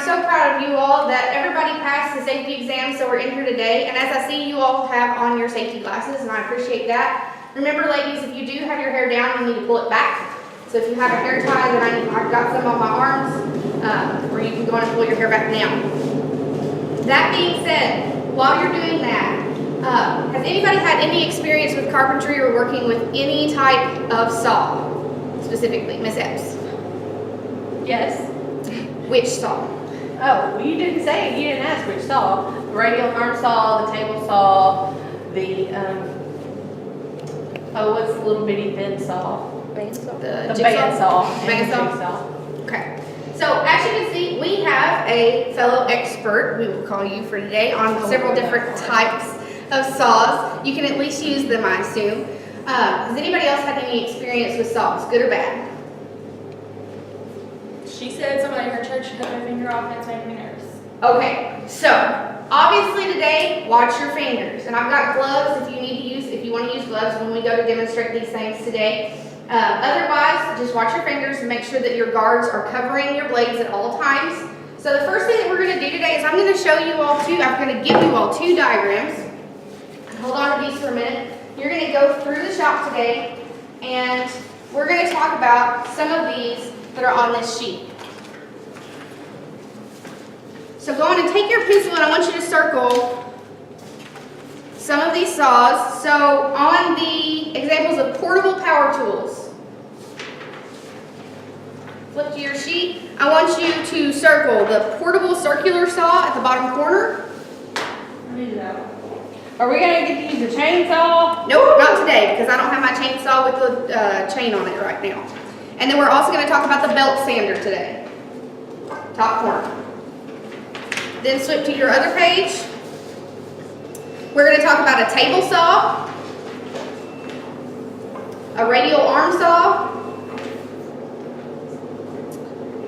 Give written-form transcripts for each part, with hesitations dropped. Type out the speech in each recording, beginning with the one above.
so proud of you all that everybody passed the safety exam, so we're in here today. And as I see you all have on your safety glasses, and I appreciate that. Remember, ladies, if you do have your hair down, you need to pull it back. So if you have a hair tie, then I've got some on my arms, where you can go and pull your hair back down. That being said, while you're doing that, has anybody had any experience with carpentry or working with any type of saw, specifically, Ms. Epps? Yes. Which saw? Oh, well, you didn't say it. You didn't ask which saw. The radial arm saw, the table saw, the, what's the little bitty thin saw? Bandsaw. The bandsaw. Bandsaw. Okay. So as you can see, we have a fellow expert, we will call you for today, on several different types of saws. You can at least use them, I assume. Has anybody else had any experience with saws, good or bad? She said somebody in her church cut their finger off and it's making me nervous. Okay, so obviously today, watch your fingers. And I've got gloves if you want to use gloves when we go to demonstrate these things today. Otherwise, just watch your fingers and make sure that your guards are covering your blades at all times. So the first thing that we're going to do today is I'm going to show you all I'm going to give you all two diagrams. Hold on to these for a minute. You're going to go through the shop today, and we're going to talk about some of these that are on this sheet. So go on and take your pencil, and I want you to circle some of these saws. So on the examples of portable power tools, flip to your sheet. I want you to circle the portable circular saw at the bottom corner. I need that. Are we going to get to use a chainsaw? Nope, not today, because I don't have my chainsaw with the chain on it right now. And then we're also going to talk about the belt sander today. Top corner. Then flip to your other page. We're going to talk about a table saw, a radial arm saw,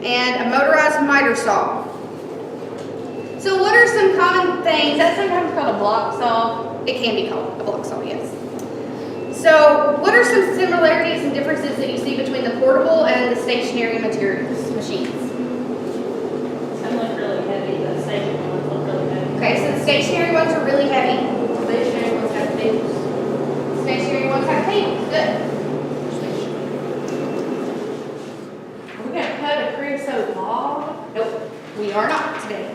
and a motorized miter saw. So what are some common things? That's sometimes called a block saw. It can be called a block saw, yes. So what are some similarities and differences that you see between the portable and the stationary materials, machines? Some look really heavy, the stationary ones look really heavy. Okay, so the stationary ones are really heavy. Stationary ones have tables. Stationary ones have tables, good. Are we going to cut a creosote log? Nope, we are not today.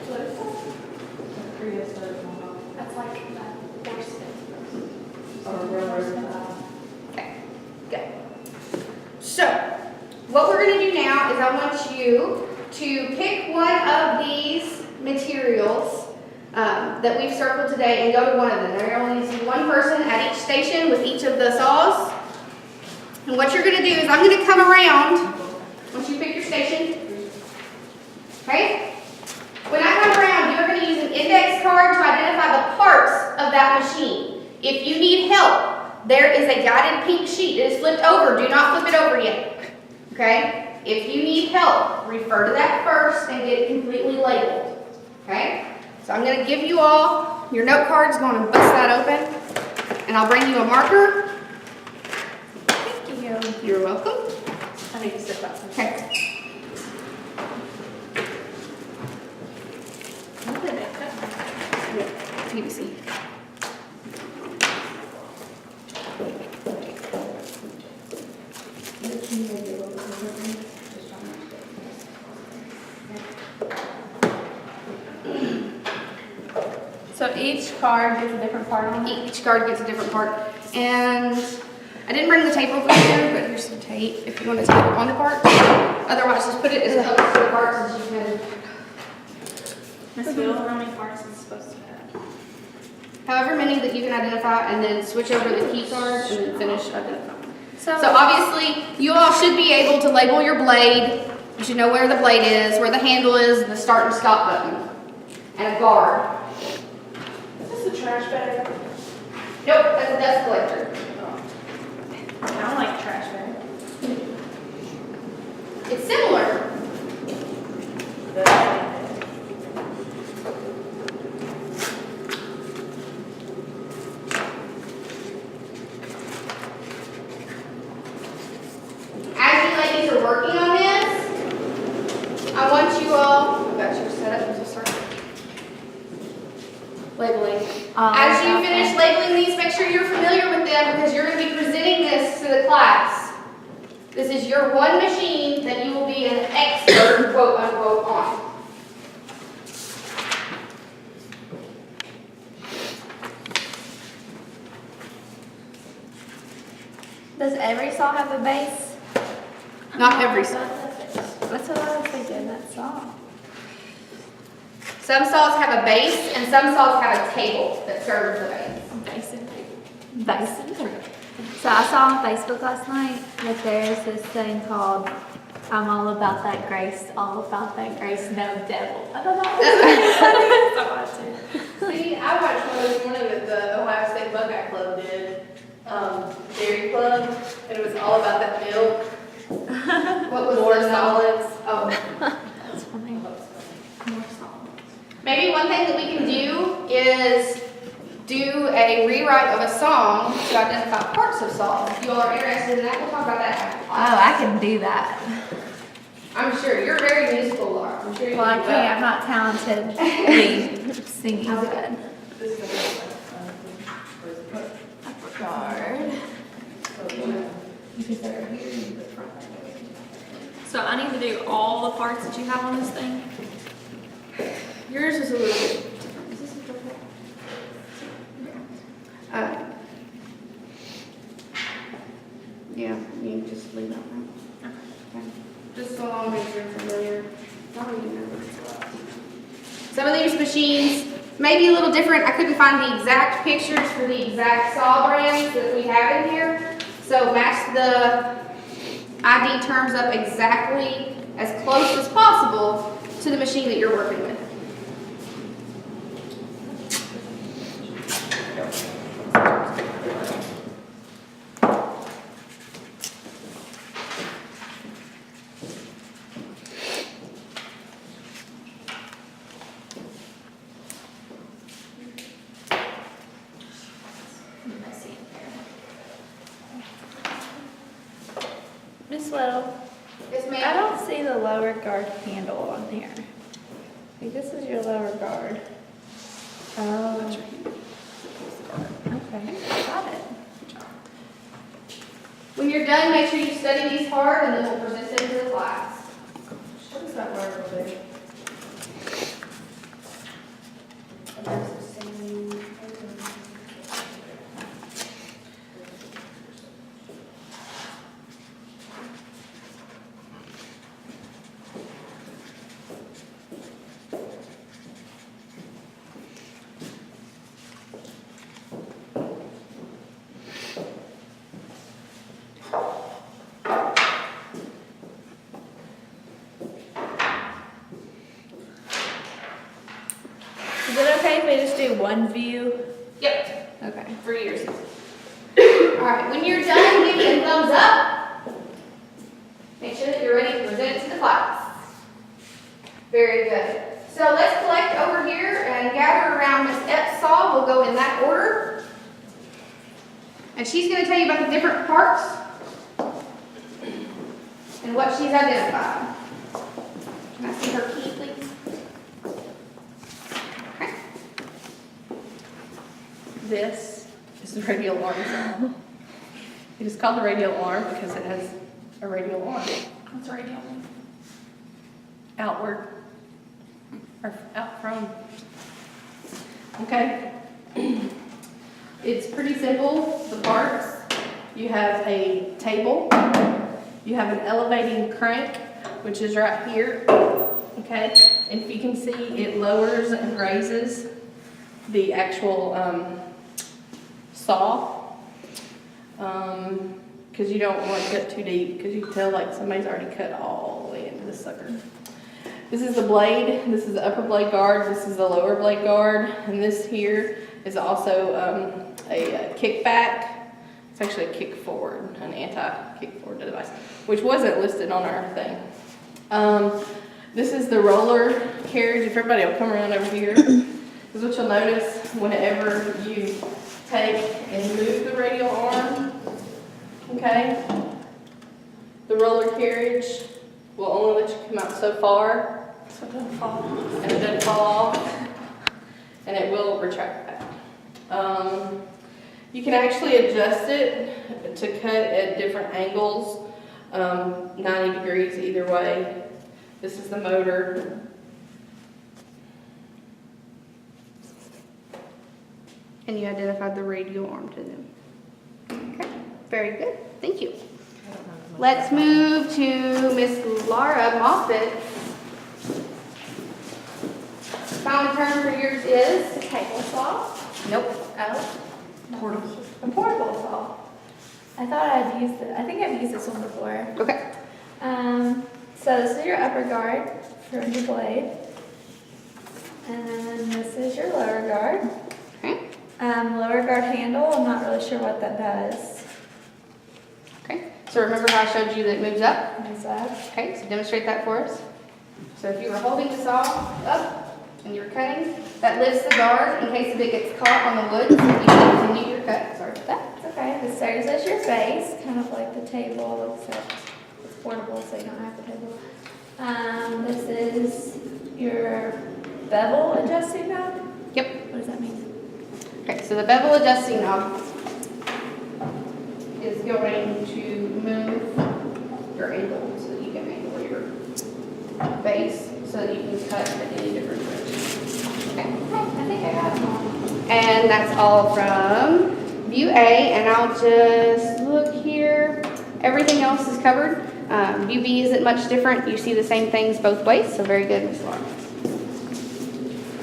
What is that? A creosote log. That's like that horse fence. Or a rubber. Okay, good. So, what we're going to do now is I want you to pick one of these materials that we've circled today and go to one of them. There only needs to be one person at each station with each of the saws. And what you're going to do is I'm going to come around once you pick your station. Okay? When I come around, you're going to use an index card to identify the parts of that machine. If you need help, there is a guided pink sheet. It is flipped over. Do not flip it over yet. Okay? If you need help, refer to that first and get it completely labeled. Okay? So I'm going to give you all your note cards. Go on and bust that open. And I'll bring you a marker. Thank you. You're welcome. I need to step out. Okay. PVC. So each card gets a different part on it? Each card gets a different part. And I didn't bring the tape over here, but here's some tape if you want to tape it on the part. Otherwise, just put it as close to the parts as you can. Miss Bill, how many parts is it supposed to have? However many that you can identify, and then switch over the key card and then finish identifying. So obviously, you all should be able to label your blade. You should know where the blade is, where the handle is, the start and stop button, and a guard. is this a trash bag? Nope, that's a dust collector. I don't like trash bag. It's similar. As you ladies are working on this, I want you all As you finish labeling these, make sure you're familiar with them because you're going to be presenting this to the class. This is your one machine that you will be an expert, quote unquote, on. Does every saw have a base? Not every saw. That's what I was thinking, that saw. Some saws have a base and some saws have a table that serves the base. Basin. So I saw on Facebook last night that there's this thing called I'm all about that grace, no devil. I don't know. See, I watched one this morning that the Ohio State Buckeye Club did, Dairy Club, and it was all about that milk. What was More the solids. Oh. That's funny. More solids. Maybe one thing that we can do is do a rewrite of a song to identify parts of songs. If you all are interested in that, we'll talk about that after Oh, class. I can do that. I'm sure you're very musical, Laura. I'm sure you Well, I can do can't, I'm that. not talented. Singing good. This is Guard. So I need to do all the parts that you have on this thing? Yours is a little bit different. Is this a different? Yeah, you can just leave that one. Okay. Just so long as you're familiar. Probably you know what it's about. Some of these machines may be a little different. I couldn't find the exact pictures for the exact saw brands that we have in here. So match the ID terms up exactly as close as possible to the machine that you're working with. Miss Whittle, Yes, I ma'am. don't see the lower guard handle on here. Like, this is your lower guard. Oh. Okay, got it. When you're done, make sure you study these hard and then we'll present them to the class. What is that word over there? Is it okay if we just do one view? Yep, Okay. for yours. All right, when you're done, give me a thumbs up. Make sure that you're ready to present it to the class. Very good. So let's collect over here and gather around Miss Epps' saw. We'll go in that order. And she's going to tell you about the different parts and what she's identified. Can I see her key, please? Okay. This is the radial arm saw. It is called the radial arm because it has a radial arm. What's radial mean? Outward, or out from. Okay. It's pretty simple, the parts. You have a table, you have an elevating crank, which is right here, okay? And if you can see, it lowers and raises the actual saw, because you don't want to cut too deep, because you can tell like somebody's already cut all the way into this sucker. This is the blade, this is the upper blade guard, this is the lower blade guard, and this here is also a kickback. It's actually a kick forward, an anti-kick forward device, which wasn't listed on our thing. This is the roller carriage. If everybody will come around over here, because what you'll notice whenever you take and move the radial arm, okay, the roller carriage will only let you come out so far, So it doesn't fall. and it doesn't fall off, and it will retract back. You can actually adjust it to cut at different angles, 90 degrees either way. This is the motor. And you identified the radial arm to them. Okay, very good. Thank you. Let's move to Miss Laura Moffett. Final term for yours is? A table saw. Nope. Oh. Portable. A portable saw. I thought I'd used it. I think I've used this one before. Okay. So this is your upper guard for your blade. And then this is your lower guard. Okay. Lower guard handle, I'm not really sure what that does. Okay. So remember how I showed you that it moves up? Moves up. Okay, so demonstrate that for us. So if you were holding the saw up and you're cutting, that lifts the guard in case if it gets caught on the wood, so you can continue your cut. Sorry about that. It's okay. This serves as your base, kind of like the table, except it's portable, so you don't have the table. This is your bevel adjusting knob. Yep. What does that mean? Okay, so the bevel adjusting knob is going to move your angle so that you can angle your base so that you can cut at any different direction. Okay. I think I got it all. And that's all from view A, and I'll just look here. Everything else is covered. View B isn't much different. You see the same things both ways, so very good, Ms. Laura.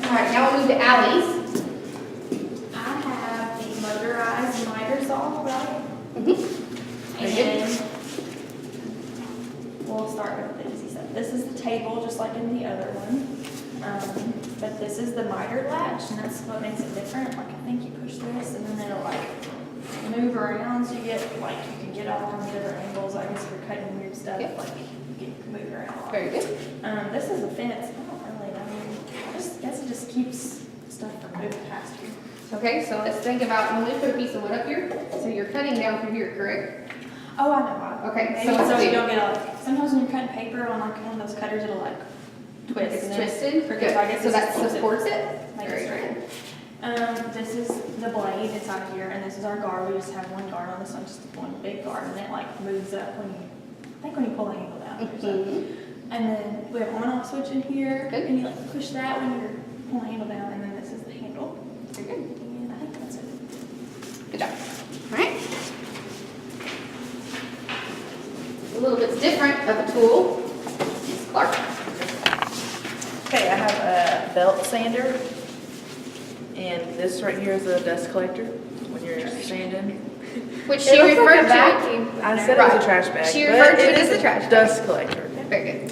All right, now we'll move to Allie's. I have the motorized miter saw, right? Mm-hmm. And we'll start with the easy stuff. This is the table, just like in the other one. But this is the miter latch, and that's what makes it different. Like, I think you push this, and then it'll like move around, so you get like you can get all kinds of different angles. I guess if you're cutting weird stuff, Yep. like you can move around a lot. Very good. This is a fence. I don't really know. I just guess it just keeps stuff from moving past you. Okay, so let's think about when we put a piece of wood up here. So you're cutting down through here, correct? Oh, I know why. Okay, Maybe so so it's you big. don't get like sometimes when you're cutting paper on like one of those cutters, it'll like twist. It's and then twisted. Good. Good. I guess So this that just supports it. Makes Very it straight. good. This is the blade. It's out here, and this is our guard. We just have one guard on this one, just one big guard, and it like moves up when you, I think when you pull the handle down. Or something. Mhm. And then we have on-off switch in here, Good. and you like push that when you're pulling the handle down, and then this is the handle. Very good. And I think that's it. Good job. All right. A little bit different of a tool. Ms. Clark. Okay, I have a belt sander, and this right here is a dust collector when you're sanding. Which she It looks like referred a to. vacuum. I said it was Right. a trash bag. She but referred to it it as is a trash bag. dust collector. Very good.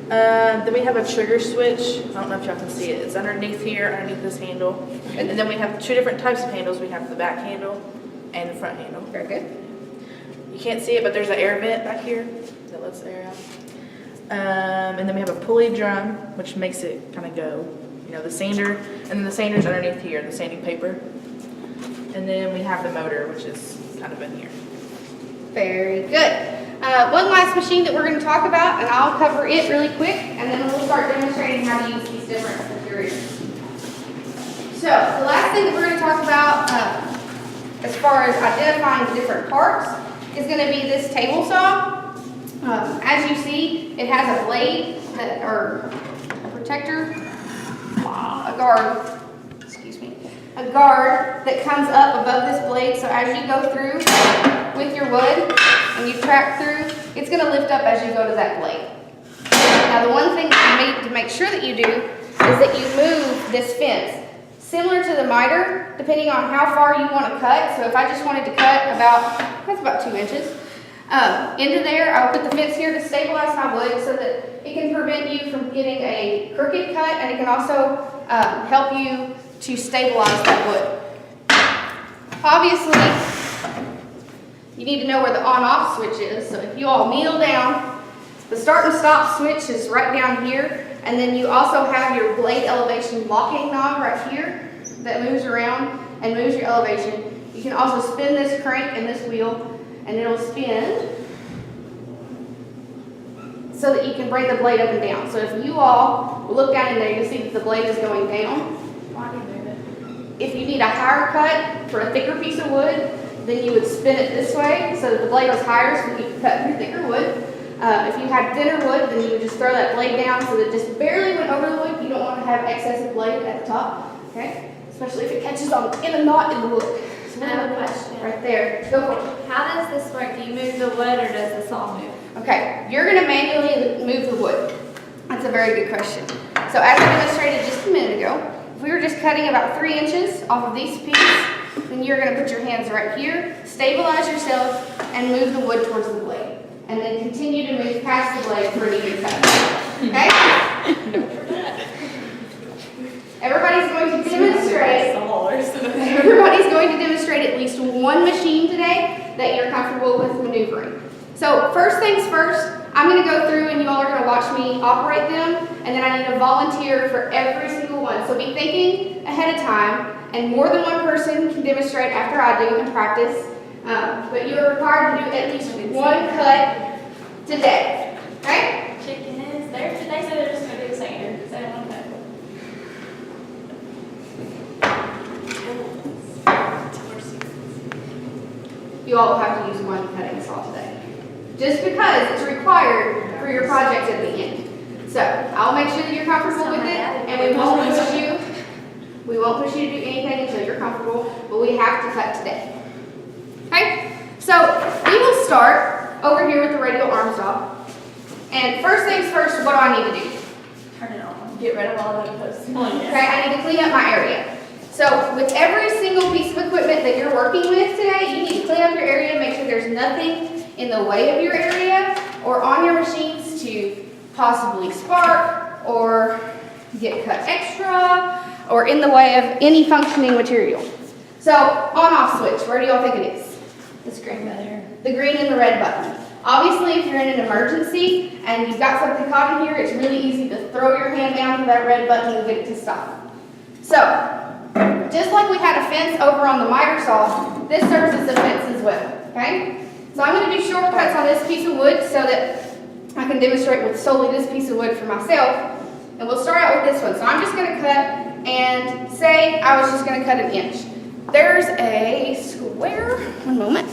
Then we have a trigger switch. I don't know if y'all can see it. It's underneath here, underneath this handle. And then we have two different types of handles. We have the back handle and the front handle. Very good. You can't see it, but there's an air vent back here that lets the air out. And then we have a pulley drum, which makes it kind of go. You know, the sander, and then the sander's underneath here, the sanding paper. And then we have the motor, which is kind of in here. Very good. One last machine that we're going to talk about, and I'll cover it really quick, and then we'll start demonstrating how to use these different materials. So, the last thing that we're going to talk about, as far as identifying the different parts, is going to be this table saw. As you see, it has a blade that, or a protector, a guard, excuse me, a guard that comes up above this blade. So as you go through with your wood and you track through, it's going to lift up as you go to that blade. Now the one thing that you need to make sure that you do is that you move this fence. Similar to the miter, depending on how far you want to cut. So if I just wanted to cut that's about 2 inches, into there, I'll put the fence here to stabilize my wood so that it can prevent you from getting a crooked cut, and it can also help you to stabilize that wood. Obviously, you need to know where the on-off switch is. So if you all kneel down, the start and stop switch is right down here. And then you also have your blade elevation locking knob right here that moves around and moves your elevation. You can also spin this crank and this wheel, and it'll spin so that you can bring the blade up and down. So if you all look down in there, you'll see that the blade is going down. Why do you move it? If you need a higher cut for a thicker piece of wood, then you would spin it this way so that the blade was higher so you could cut through thicker wood. If you had thinner wood, then you would just throw that blade down so that it just barely went over the wood. You don't want to have excessive blade at the top, okay? Especially if it catches in a knot in the wood. So I have a question. right there. Go for it. How does this work? Do you move the wood or does the saw move? Okay, you're going to manually move the wood. That's a very good question. So as I demonstrated just a minute ago, if we were just cutting about 3 inches off of these pieces, then you're going to put your hands right here, stabilize yourself, and move the wood towards the blade. And then continue to move past the blade for an even cut. Okay? Everybody's going to demonstrate. Everybody's going to demonstrate at least one machine today that you're comfortable with maneuvering. So first things first, I'm going to go through and you all are going to watch me operate them, and then I need a volunteer for every single one. So be thinking ahead of time, and more than one person can demonstrate after I do and practice. But you're required to do at least one cut today. Okay? Chicken is there today, so they're just gonna do the sander, because they don't want that. You all will have to use one cutting saw today. Just because it's required for your project at the end. So I'll make sure that you're comfortable with it, and we won't push you. We won't push you to do anything until you're comfortable, but we have to cut today. Okay? So we will start over here with the radial arm saw. And first things first, what do I need to do? Turn it on. Get rid of all the posts. Okay, I need to clean up my area. So with every single piece of equipment that you're working with today, you need to clean up your area, make sure there's nothing in the way of your area or on your machines to possibly spark or get cut extra or in the way of any functioning material. So on-off switch, where do y'all think it is? The screen right here. The green and the red button. Obviously, if you're in an emergency and you've got something caught in here, it's really easy to throw your hand down to that red button and get it to stop. So, just like we had a fence over on the miter saw, this serves as a fence as well, okay? So I'm going to do shortcuts on this piece of wood so that I can demonstrate with solely this piece of wood for myself. And we'll start out with this one. So I'm just going to cut and say I was just going to cut an inch. There's a square, one moment,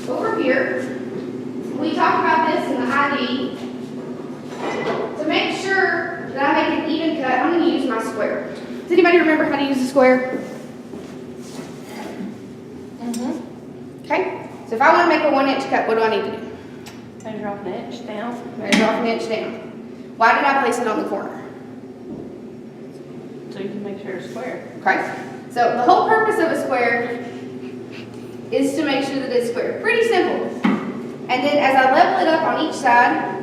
over here. We talked about this in the ID. To make sure that I make an even cut, I'm going to use my square. Does anybody remember how to use a square? Okay, so if I want to make a 1 inch cut, what do I need to do? Measure off an inch down. Measure off an inch down. Why did I place it on the corner? So you can make sure it's square. Okay, so the whole purpose of a square is to make sure that it's square. Pretty simple. And then as I level it up on each side,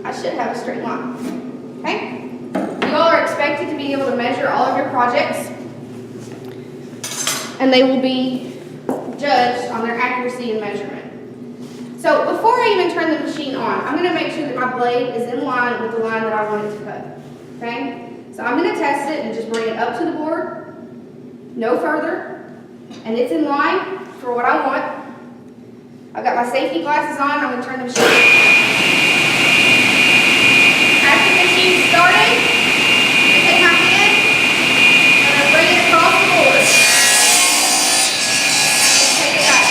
I should have a straight line. Okay? You all are expected to be able to measure all of your projects, and they will be judged on their accuracy and measurement. So before I even turn the machine on, I'm going to make sure that my blade is in line with the line that I want it to cut. Okay? So I'm going to test it and just bring it up to the board, no further, and it's in line for what I want. I've got my safety glasses on. I'm going to turn the machine on. As the machine started, I take my hand and I bring it across the board. Take it back.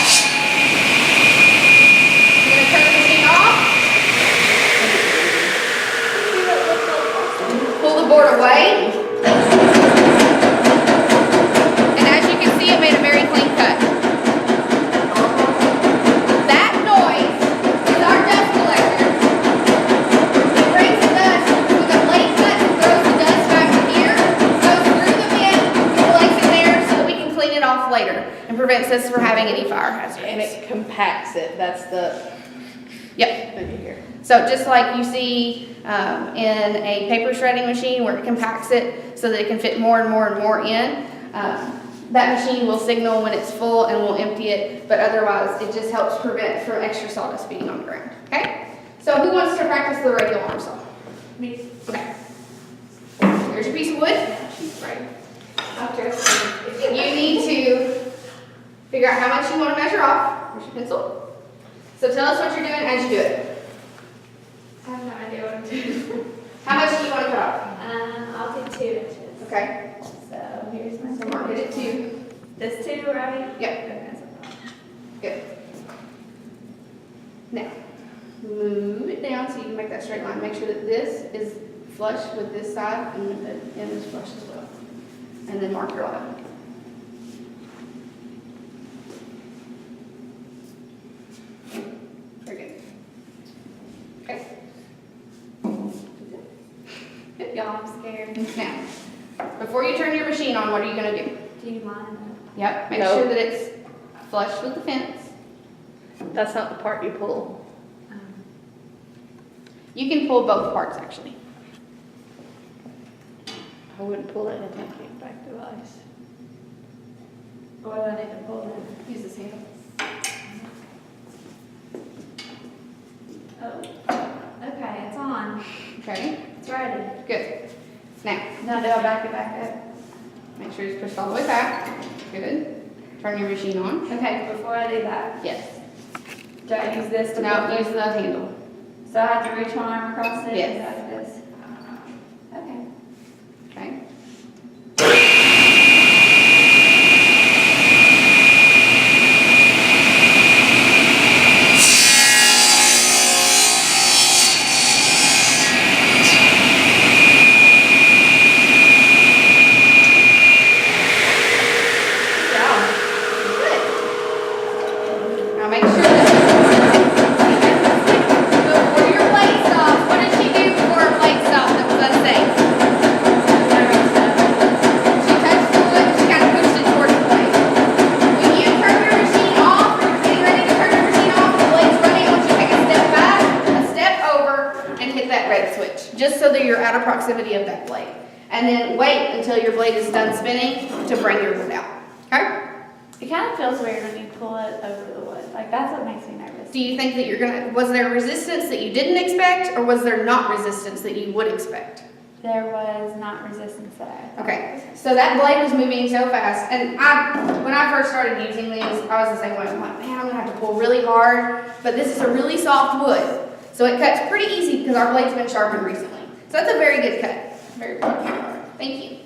I'm going to turn the machine off. Pull the board away. And as you can see, it made a very clean cut. That noise is our dust collector. It brings the dust with a blade cut and throws the dust back to here, goes through the vent, collects it there so that we can clean it off later and prevents us from having any fire hazards. And it compacts it. That's the Yep. thing here. So just like you see in a paper shredding machine where it compacts it so that it can fit more and more and more in, that machine will signal when it's full and will empty it, but otherwise it just helps prevent from extra sawdust being on the ground. Okay? So who wants to practice the radial arm saw? Me. Okay. Here's your piece of wood. Right. You need to figure out how much you want to measure off. Here's your pencil. So tell us what you're doing as you do it. I have no idea what I'm doing. How much do you want to cut off? I'll do 2 inches. Okay. So here's my Is it 2? This 2, right? Yep. Okay, so- Good. Now, move it down so you can make that straight line. Make sure that this is flush with this side and that the end is flush as well. And then mark your line. Very good. Okay. Good. Y'all, I'm scared. Now, before you turn your machine on, what are you going to do? Do you mind? Yep. Make No. sure that it's flush with the fence. That's not the part you pull. You can pull both parts actually. I wouldn't pull it in a kickback device. What do I need to pull then? Use this handle. Oh, okay, it's on. Okay. It's ready. Good. Now, Now do I back it back up? make sure it's pushed all the way back. Good. Turn your machine on. Okay, before I do that, Yes. do I use this to Now pull use this? the handle. So I have to reach my arm across it? Yes. Like this? Okay. Okay. Good job. Good. Now make sure that before your blade stops, what did she do before her blade stopped that was unsafe? She touched the wood, she kind of pushed it towards the blade. When you turn your machine off, or you're getting ready to turn your machine off, the blade's running, I want you to take a step back, a step over, and hit that red switch, just so that you're out of proximity of that blade. And then wait until your blade is done spinning to bring your wood out. Okay? It kind of feels weird when you pull it over the wood. Like, that's what makes me nervous. Do you think that you're gonna, was there resistance that you didn't expect, or was there not resistance that you would expect? There was not resistance there. Okay, so that blade was moving so fast, and when I first started using these, I was the same way. I'm like, man, I'm gonna have to pull really hard, but this is a really soft wood, so it cuts pretty easy because our blade's been sharpened recently. So that's a very good cut. Very good. Thank you.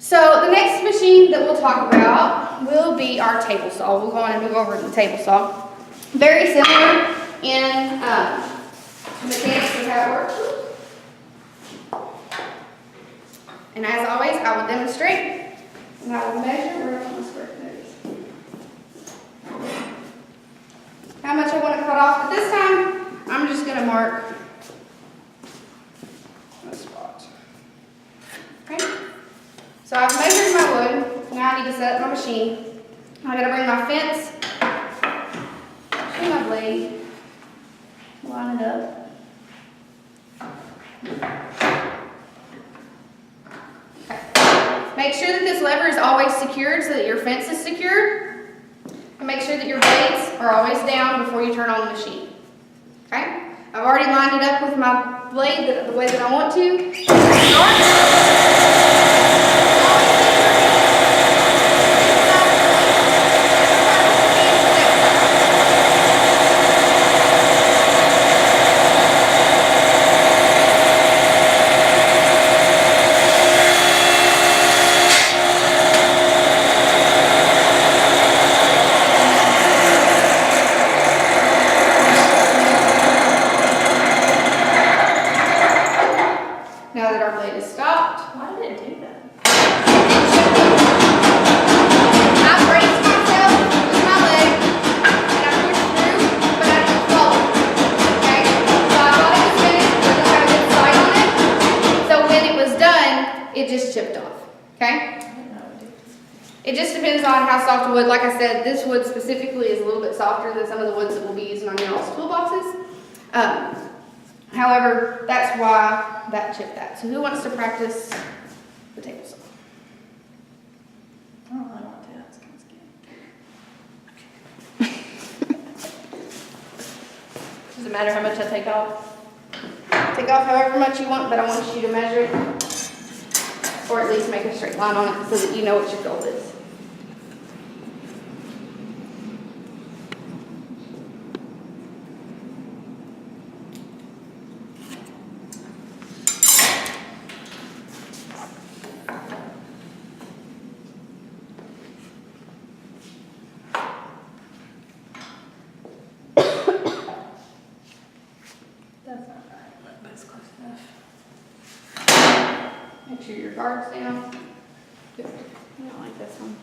So the next machine that we'll talk about will be our table saw. We'll go on and move over to the table saw. Very similar in mechanics of how it works. And as always, I will demonstrate and I will measure where I want my square nose. How much I want to cut off, but this time I'm just going to mark a spot. Okay? So I've measured my wood. Now I need to set up my machine. I got to bring my fence, shoot my blade, line it up. Okay. Make sure that this lever is always secured so that your fence is secured. And make sure that your blades are always down before you turn on the machine. Okay? I've already lined it up with my blade the way that I want to. Start. Now that our blade is stopped, Why did it do that? I braced myself with my leg and I pushed through, but I didn't fall. Okay? So I thought it was finished, but it had a good sight on it. So when it was done, it just chipped off. Okay? It just depends on how soft the wood. Like I said, this wood specifically is a little bit softer than some of the woods that we'll be using on y'all's toolboxes. However, that's why that chipped that. So who wants to practice the table saw? I don't really want to. It's kind of scary. Does it matter how much I take off? Take off however much you want, but I want you to measure it, or at least make a straight line on it so that you know what your goal is. That's not right, but it's close enough. Make sure your guard's down. Good. I don't like this one.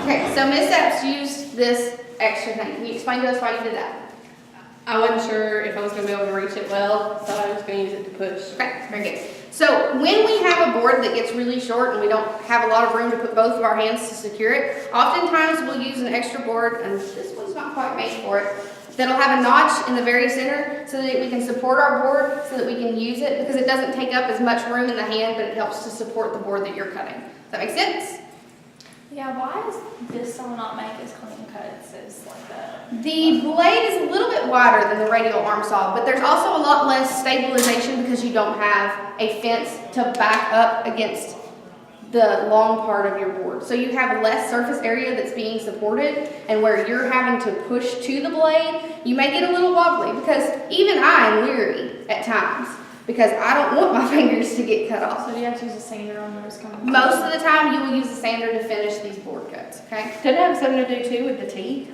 Okay, so Ms. Epps used this extra thing. Can you explain to us why you did that? I wasn't sure if I was gonna be able to reach it well, so I was gonna use it to push. Okay, very good. So when we have a board that gets really short and we don't have a lot of room to put both of our hands to secure it, oftentimes we'll use an extra board, and this one's not quite made for it, that'll have a notch in the very center so that we can support our board, so that we can use it, because it doesn't take up as much room in the hand, but it helps to support the board that you're cutting. Does that make sense? Yeah, why does this saw not make as clean cuts as like that? The blade is a little bit wider than the radial arm saw, but there's also a lot less stabilization because you don't have a fence to back up against the long part of your board. So you have less surface area that's being supported, and where you're having to push to the blade, you may get a little wobbly, because even I am weary at times because I don't want my fingers to get cut off. So do you have to use a sander on those kind of? Most of the time you will use a sander to finish these board cuts, okay? Does it have something to do too with the teeth?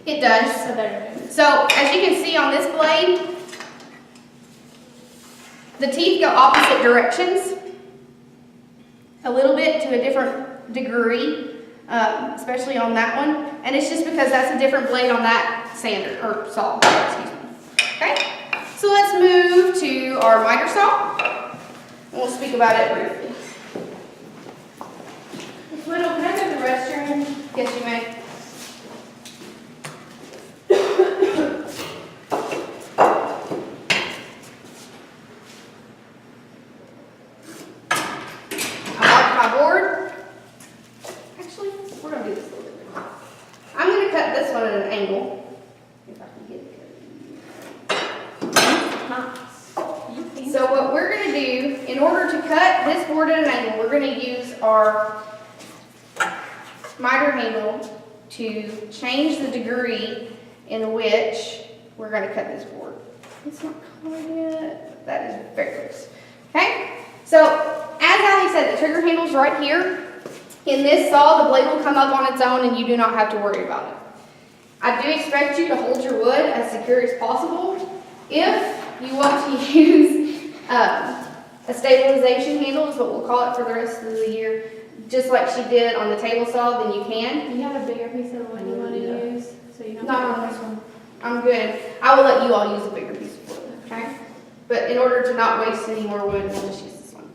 It does. So there it is. So as you can see on this blade, the teeth go opposite directions a little bit to a different degree, especially on that one. And it's just because that's a different blade on that sander, or saw, excuse me. Okay, so let's move to our miter saw, and we'll speak about it briefly. Ms. Whittle, can I go to the restroom? Yes, you may. At an angle, if I can get it. So what we're going to do, in order to cut this board at an angle, we're going to use our miter handle to change the degree in which we're going to cut this board. It's not colored yet, but that is very close. Okay, so as Ali said, the trigger handle's right here. In this saw, the blade will come up on its own and you do not have to worry about it. I do expect you to hold your wood as secure as possible. If you want to use a stabilization handle, is what we'll call it for the rest of the year, just like she did on the table saw, then you can. Do you have a bigger piece of wood you want to use? So you don't. Not on this one. I'm good. I will let you all use a bigger piece of wood, okay? But in order to not waste any more wood, we'll just use this one.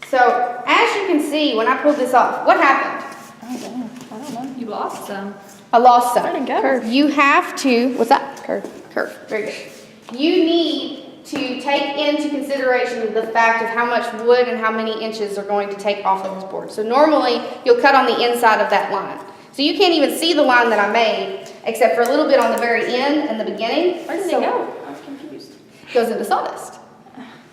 So, as you can see, when I pulled this off, what happened? I don't know. You lost some. I lost some. Where'd it go? Curve. You have to, what's that? Curve. Very good. You need to take into consideration the fact of how much wood and how many inches are going to take off of this board. So normally, you'll cut on the inside of that line. So you can't even see the line that I made, except for a little bit on the very end and the beginning. Where did it go? I'm confused. It goes into sawdust.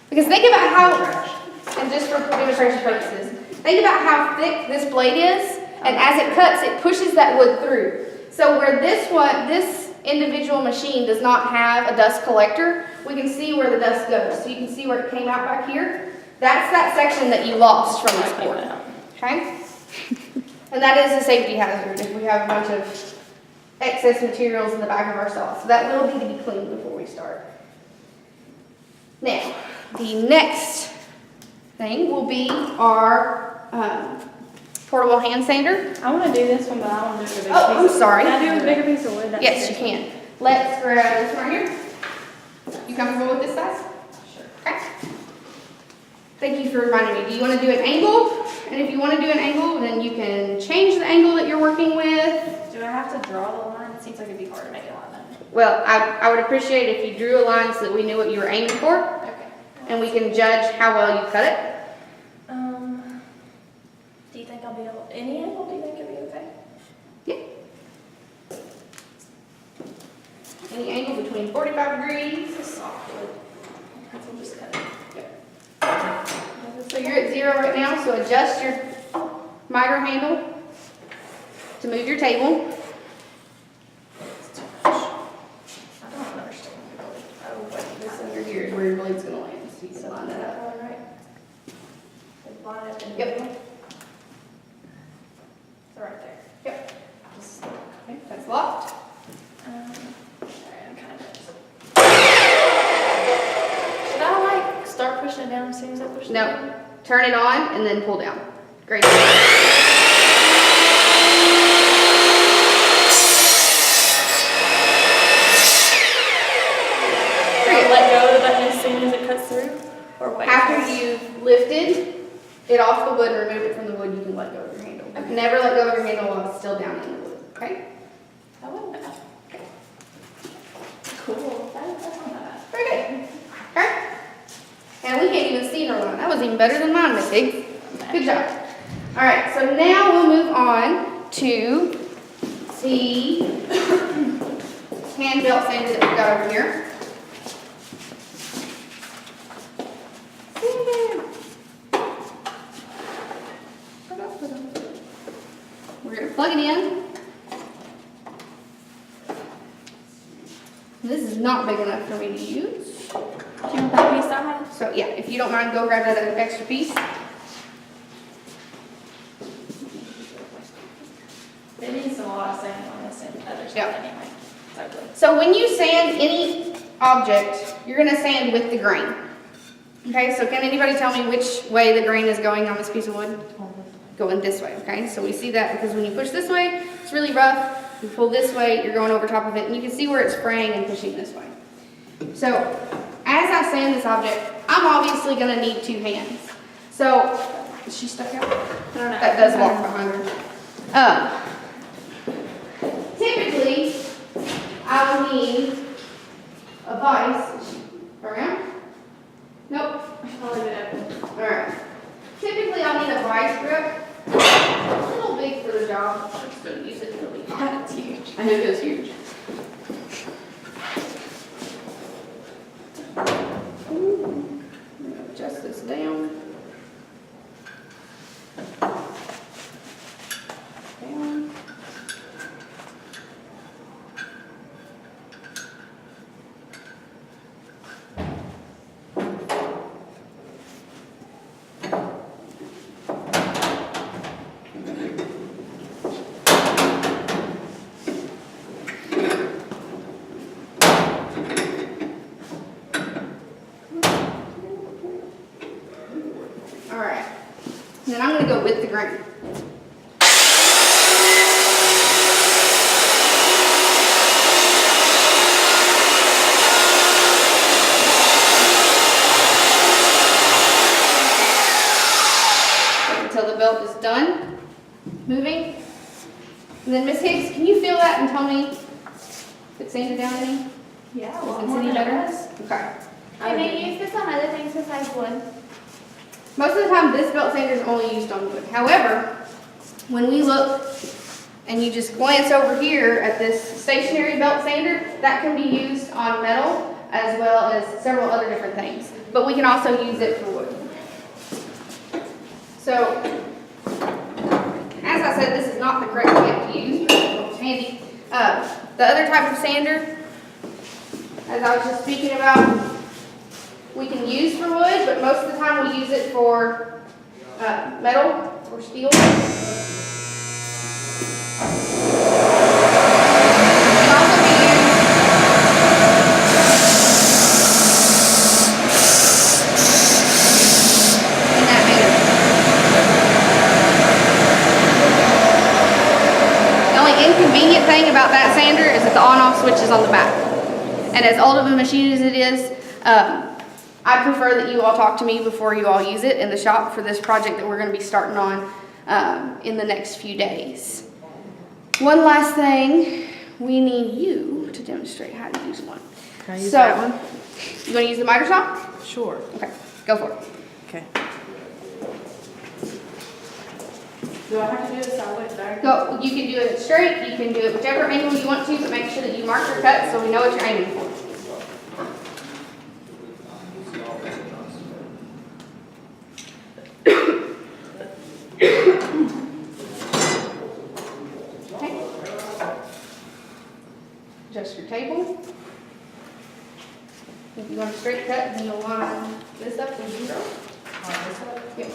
Because think about how, and just for demonstration purposes, think about how thick this blade is, and as it cuts, it pushes that wood through. So where this individual machine does not have a dust collector, we can see where the dust goes. So you can see where it came out back here. That's that section that you lost from this board. Okay? And that is a safety hazard if we have a bunch of excess materials in the back of our saw. So that will need to be cleaned before we start. Now, the next thing will be our portable hand sander. I want to do this one, but I want to do it with a bigger Oh, I'm piece. sorry. Can I do it with a bigger piece of wood? Yes, you can. Let's grab this right here. comfortable with this size? Sure. Okay. Thank you for reminding me. Do you want to do an angle? And if you want to do an angle, then you can change the angle that you're working with. Do I have to draw the line? It seems like it'd be hard to make a line then. Well, I would appreciate if you drew a line so that we knew what you were aiming for, Okay. and we can judge how well you cut it. Do you think I'll be able, any angle, do you think it'll be okay? Yeah. Any angle between 45 degrees. It's a soft wood. We'll just cut it. So you're at 0 right now, so adjust your miter handle to move your table. It's too much. I don't understand. Oh, wait, this under here is where your blade's gonna land, so you can line that up. All right. Line up in the Yep. middle. So right there. Yep. Just, Okay, that's locked. sorry, I'm kind of. Should I like start pushing it down as soon as I push it down? No, turn it on and then pull down. Great. Let go of the button as soon as it cuts through? Or wait? After you've lifted it off the wood and removed it from the wood, you can let go of your handle. Okay. Never let go of your handle while it's still down in the wood, okay? I wouldn't know. Cool. That's not bad. Very good. Okay? And we can't even see her line. That was even better than mine, Miss Higgs. Good job. All right, so now we'll move on to the hand belt sander that we've got over here. We're going to plug it in. This is not big enough for me to use. Do you want that piece I have? So yeah, if you don't mind, go grab that extra piece. It needs a lot of sand on this and other Yeah. stuff anyway. It's ugly. So when you sand any object, you're going to sand with the grain. Okay, so can anybody tell me which way the grain is going on this piece of wood? Going this way, okay? So we see that because when you push this way, it's really rough. You pull this way, you're going over top of it, and you can see where it's fraying and pushing this way. So as I sand this object, I'm obviously going to need 2 hands. So, is she stuck out? I don't know. That does walk behind her. Typically, I will need a vise. Around? Nope. I'll leave it open. Alright. Typically, I'll need a vise grip. A little big for the job. I'm just going to use it until we That's huge. I know it goes huge. I'm going to adjust this down. Down. All right. And then I'm going to go with the grain. Until the belt is done moving. And then Miss Higgs, can you feel that and tell me if it's sanded down any? Yeah, Is it any better? Okay. Can they use this on other things besides wood? Most of the time, this belt sander is only used on wood. However, when we look and you just glance over here at this stationary belt sander, that can be used on metal as well as several other different things. But we can also use it for wood. So, as I said, this is not the correct way to use, but it's handy. The other type of sander, as I was just speaking about, we can use for wood, but most of the time we use it for metal or steel. It can also be used in that manner. The only inconvenient thing about that sander is that the on-off switch is on the back. And as old of a machine as it is, I prefer that you all talk to me before you all use it in the shop for this project that we're going to be starting on in the next few days. One last thing, we need you to demonstrate how to use one. Can I use that one? You want to use the miter saw? Sure. Okay, go for it. Okay. Do I have to do this sideways back? Go. You can do it straight. You can do it whichever angle you want to, but make sure that you mark your cut so we know what you're aiming for. Okay. Adjust your table. If you want a straight cut, then you'll line this up with 0. Yep.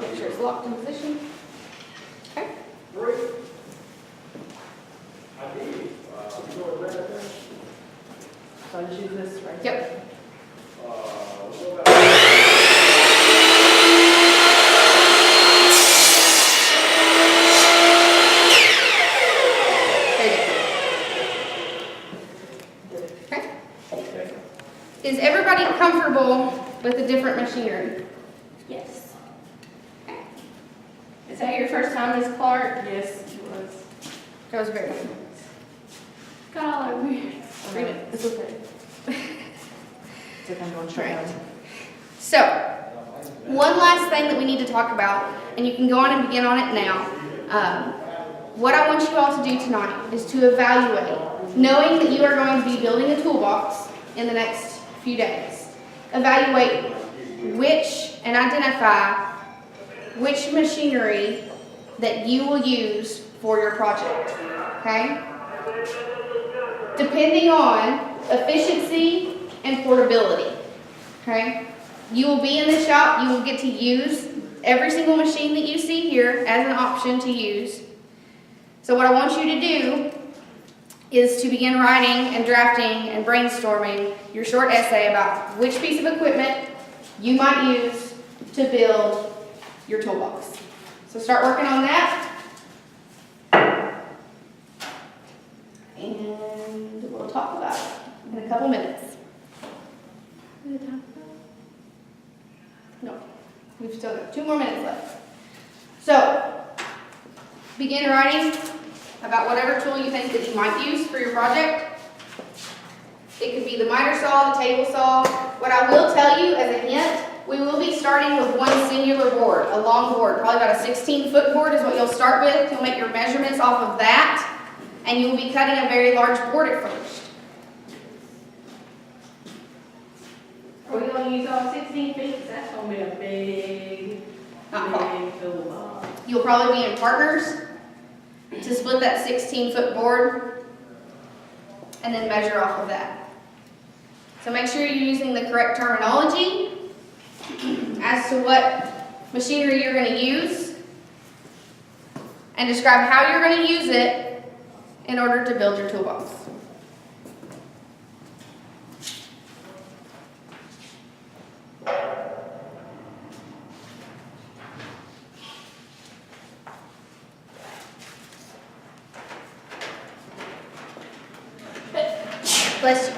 Make sure it's locked in position. Okay. So I just use this right Yep. There you go. Okay. Is everybody comfortable with the different machinery? Yes. Is that your first time, Ms. Clark? Yes, it was. That was very good. Got all over here. Read it. It's okay. It's like I'm going straight Right. on. So, one last thing that we need to talk about, and you can go on and begin on it now. What I want you all to do tonight is to evaluate, knowing that you are going to be building a toolbox in the next few days. Evaluate and identify which machinery that you will use for your project, okay? Depending on efficiency and portability, okay? You will be in the shop, you will get to use every single machine that you see here as an option to use. So what I want you to do is to begin writing and drafting and brainstorming your short essay about which piece of equipment you might use to build your toolbox. So start working on that. And we'll talk about it in a couple minutes. No, we've still got 2 more minutes left. So, begin writing about whatever tool you think that you might use for your project. It could be the miter saw, the table saw. What I will tell you as a hint, we will be starting with one singular board, a long board, probably about a 16-foot board is what you'll start with. You'll make your measurements off of that, and you will be cutting a very large board at first. Are we gonna use all 16 feet? That's gonna be a big toolbox. You'll probably be in partners to split that 16-foot board and then measure off of that. So make sure you're using the correct terminology as to what machinery you're going to use and describe how you're going to use it in order to build your toolbox. Bless you.